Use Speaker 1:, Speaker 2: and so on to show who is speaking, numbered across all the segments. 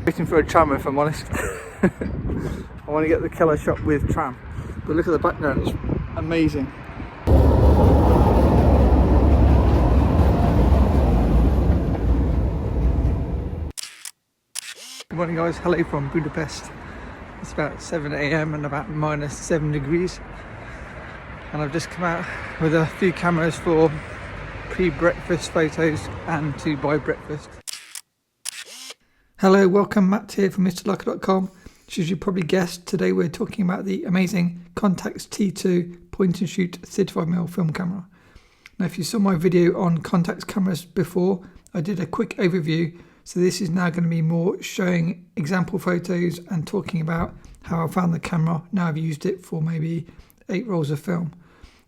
Speaker 1: Waiting for a tram, if I'm honest. I want to get the killer shot with tram. But look at the background, it's amazing. Good morning guys, hello from Budapest. It's about 7 AM and about -7 degrees. And I've just come out with a few cameras for pre-breakfast photos and to buy breakfast. Hello, welcome, Matt here from MrLeica.com. As you probably guessed, today we're talking about the amazing Contax T2 point and shoot 35mm film camera. Now if you saw my video on Contax cameras before, I did a quick overview, so this is now going to be more showing example photos and talking about how I found the camera. Now I've used it for maybe 8 rolls of film.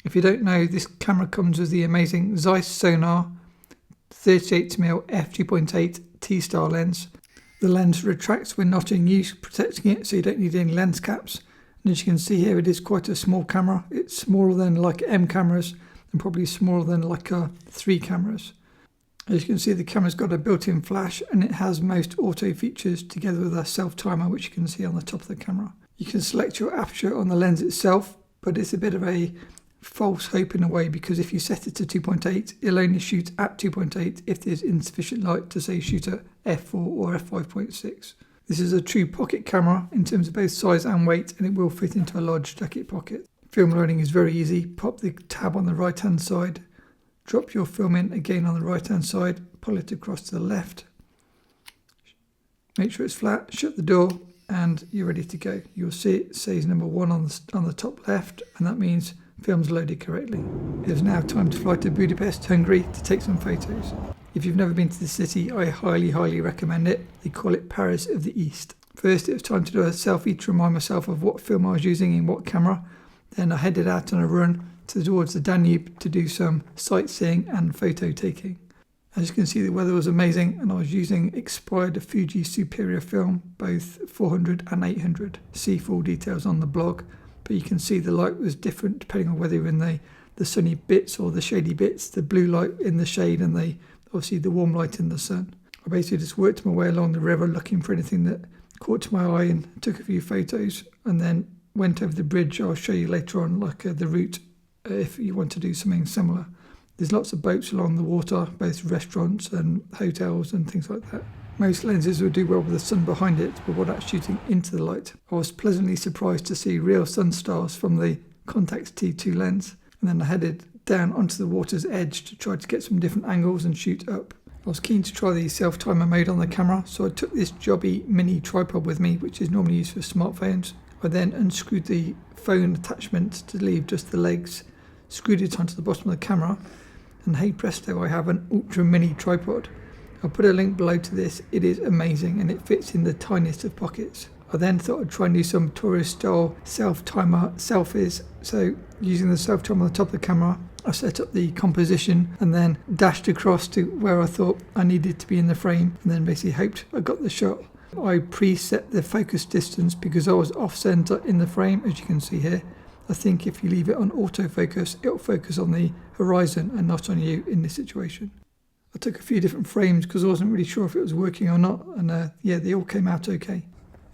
Speaker 1: If you don't know, this camera comes with the amazing Zeiss sonar, 38mm f2.8 T-star lens. The lens retracts when not in use, protecting it so you don't need any lens caps. And as you can see here, it is quite a small camera. It's smaller than like M cameras and probably smaller than like 3 cameras. As you can see, the camera's got a built-in flash and it has most auto features together with a self-timer, which you can see on the top of the camera. You can select your aperture on the lens itself, but it's a bit of a false hope in a way, because if you set it to 2.8, it'll only shoot at 2.8 if there's insufficient light to say shoot at f4 or f5.6. This is a true pocket camera in terms of both size and weight, and it will fit into a large jacket pocket. Film loading is very easy. Pop the tab on the right hand side, drop your film in again on the right hand side, pull it across to the left, make sure it's flat, shut the door, and you're ready to go. You'll see it says number 1 on the top left, and that means film's loaded correctly. It is now time to fly to Budapest, Hungary to take some photos. If you've never been to the city, I highly recommend it. They call it Paris of the East. First, it was time to do a selfie to remind myself of what film I was using in what camera. Then I headed out on a run towards the Danube to do some sightseeing and photo taking. As you can see, the weather was amazing and I was using expired Fuji Superior film, both 400 and 800. See full details on the blog, but you can see the light was different depending on whether you're in the sunny bits or the shady bits, the blue light in the shade and obviously the warm light in the sun. I basically just worked my way along the river looking for anything that caught to my eye and took a few photos, and then went over the bridge. I'll show you later on the route if you want to do something similar. There's lots of boats along the water, both restaurants and hotels and things like that. Most lenses would do well with the sun behind it, but without shooting into the light. I was pleasantly surprised to see real sun stars from the Contax T2 lens, and then I headed down onto the water's edge to try to get some different angles and shoot up. I was keen to try the self-timer mode on the camera, so I took this jobby mini tripod with me, which is normally used for smartphones. I then unscrewed the phone attachment to leave just the legs, screwed it onto the bottom of the camera, and hey presto, I have an ultra mini tripod. I'll put a link below to this. It is amazing and it fits in the tiniest of pockets. I then thought I'd try and do some tourist style self-timer selfies. So using the self-timer on the top of the camera, I set up the composition and then dashed across to where I thought I needed to be in the frame, and then basically hoped I got the shot. I preset the focus distance because I was off center in the frame, as you can see here. I think if you leave it on autofocus, it'll focus on the horizon and not on you in this situation. I took a few different frames because I wasn't really sure if it was working or not, and yeah, they all came out okay.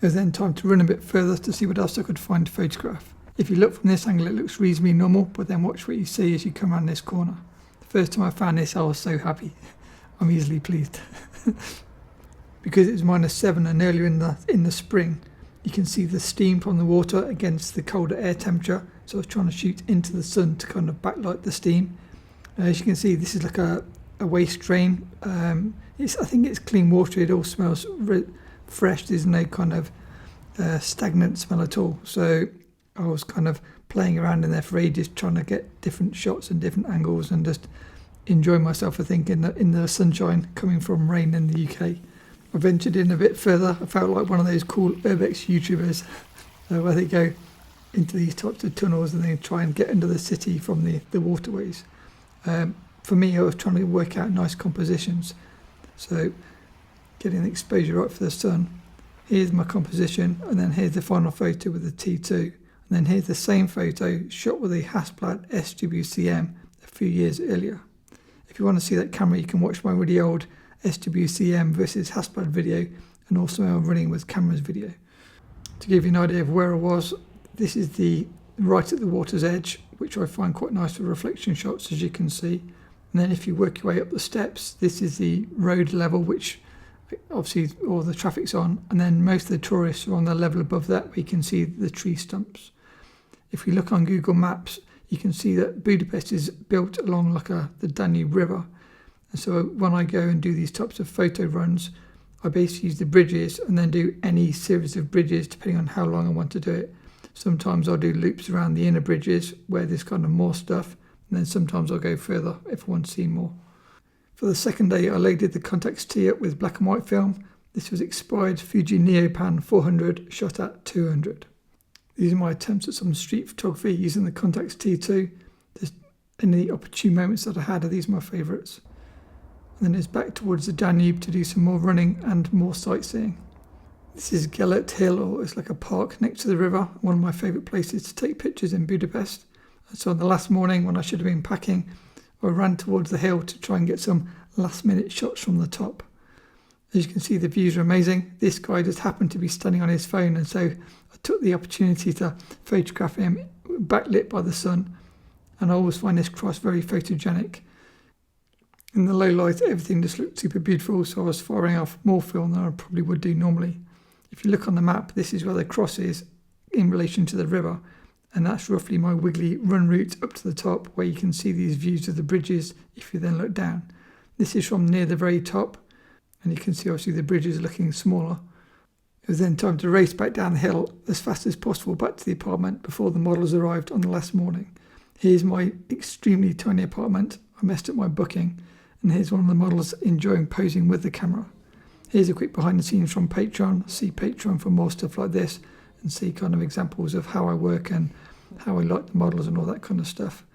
Speaker 1: It was then time to run a bit further to see what else I could find to photograph. If you look from this angle, it looks reasonably normal, but then watch what you see as you come around this corner. The first time I found this, I was so happy. I'm easily pleased. Because it was -7 and earlier in the spring, you can see the steam from the water against the colder air temperature. So I was trying to shoot into the sun to kind of backlight the steam. As you can see, this is like a waste drain. I think it's clean water. It all smells fresh. There's no kind of stagnant smell at all. So I was kind of playing around in there for ages, trying to get different shots and different angles and just enjoying myself, I think, in the sunshine coming from rain in the UK. I ventured in a bit further. I felt like one of those cool urbex YouTubers where they go into these types of tunnels and they try and get into the city from the waterways. For me, I was trying to work out nice compositions. So getting the exposure right for the sun. Here's my composition, and then here's the final photo with the T2. And then here's the same photo shot with a Hasselblad SWCM a few years earlier. If you want to see that camera, you can watch my really old SWCM versus Hasselblad video, and also running with cameras video. To give you an idea of where I was, this is the right at the water's edge, which I find quite nice for reflection shots, as you can see. And then if you work your way up the steps, this is the road level, which obviously all the traffic's on, and then most of the tourists are on the level above that, where you can see the tree stumps. If you look on Google Maps, you can see that Budapest is built along like the Danube River. And so when I go and do these types of photo runs, I basically use the bridges and then do any series of bridges depending on how long I want to do it. Sometimes I'll do loops around the inner bridges where there's kind of more stuff, and then sometimes I'll go further if I want to see more. For the second day, I loaded the Contax T up with black and white film. This was expired Fuji Neopan 400 shot at 200. These are my attempts at some street photography using the Contax T2. Just any opportune moments that I had, these are my favourites. And then it's back towards the Danube to do some more running and more sightseeing. This is Gillette Hill, or it's like a park next to the river, one of my favourite places to take pictures in Budapest. So on the last morning when I should have been packing, I ran towards the hill to try and get some last minute shots from the top. As you can see, the views are amazing. This guy just happened to be standing on his phone, and so I took the opportunity to photograph him backlit by the sun, and I always find this cross very photogenic. In the low light, everything just looked super beautiful, so I was firing off more film than I probably would do normally. If you look on the map, this is where the cross is in relation to the river, and that's roughly my wiggly run route up to the top, where you can see these views of the bridges if you then look down. This is from near the very top, and you can see obviously the bridges looking smaller. It was then time to race back down the hill as fast as possible back to the apartment before the models arrived on the last morning. Here's my extremely tiny apartment. I messed up my booking, and here's one of the models enjoying posing with the camera. Here's a quick behind the scenes from Patreon. See Patreon for more stuff like this, and see kind of examples of how I work and how I like the models and all that kind of stuff.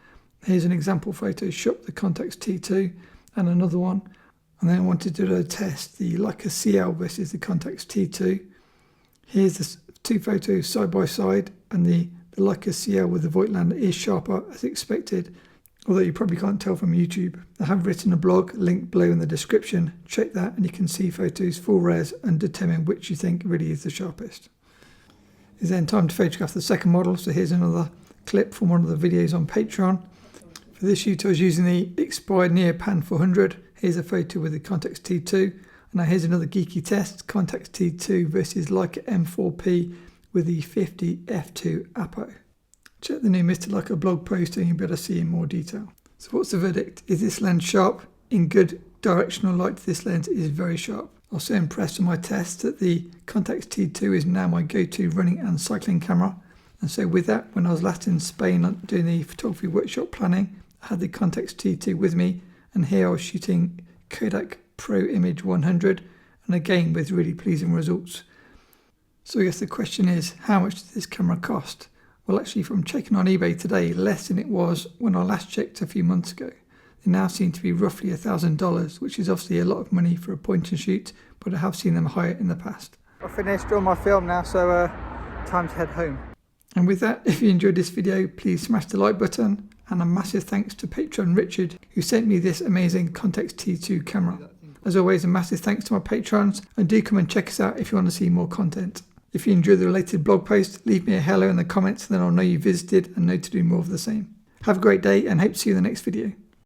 Speaker 1: Here's an example photo shot with the Contax T2 and another one. And then I wanted to do a test, the Leica CL versus the Contax T2. Here's the two photos side by side, and the Leica CL with the Voigtlander is sharper as expected, although you probably can't tell from YouTube. I have written a blog, link below in the description. Check that and you can see photos full res and determine which you think really is the sharpest. It's then time to photograph the second model, so here's another clip from one of the videos on Patreon. For this shoot I was using the expired Neopan 400. Here's a photo with the Contax T2. And now here's another geeky test, Contax T2 versus Leica M4P with the 50 f2 Apo. Check the new Mr. Leica blog post and you'll be able to see in more detail. So what's the verdict? Is this lens sharp? In good directional light, this lens is very sharp. I was so impressed with my test that the Contax T2 is now my go-to running and cycling camera. And so with that, when I was last in Spain doing the photography workshop planning, I had the Contax T2 with me, and here I was shooting Kodak Pro Image 100, and again with really pleasing results. So I guess the question is, how much did this camera cost? Well, actually from checking on eBay today, less than it was when I last checked a few months ago. They now seem to be roughly $1,000, which is obviously a lot of money for a point and shoot, but I have seen them higher in the past. I've finished all my film now, so time to head home. And with that, if you enjoyed this video, please smash the like button, and a massive thanks to Patron Richard, who sent me this amazing Contax T2 camera. As always, a massive thanks to my patrons, and do come and check us out if you want to see more content. If you enjoyed the related blog post, leave me a hello in the comments, then I'll know you visited and know to do more of the same. Have a great day and hope to see you in the next video.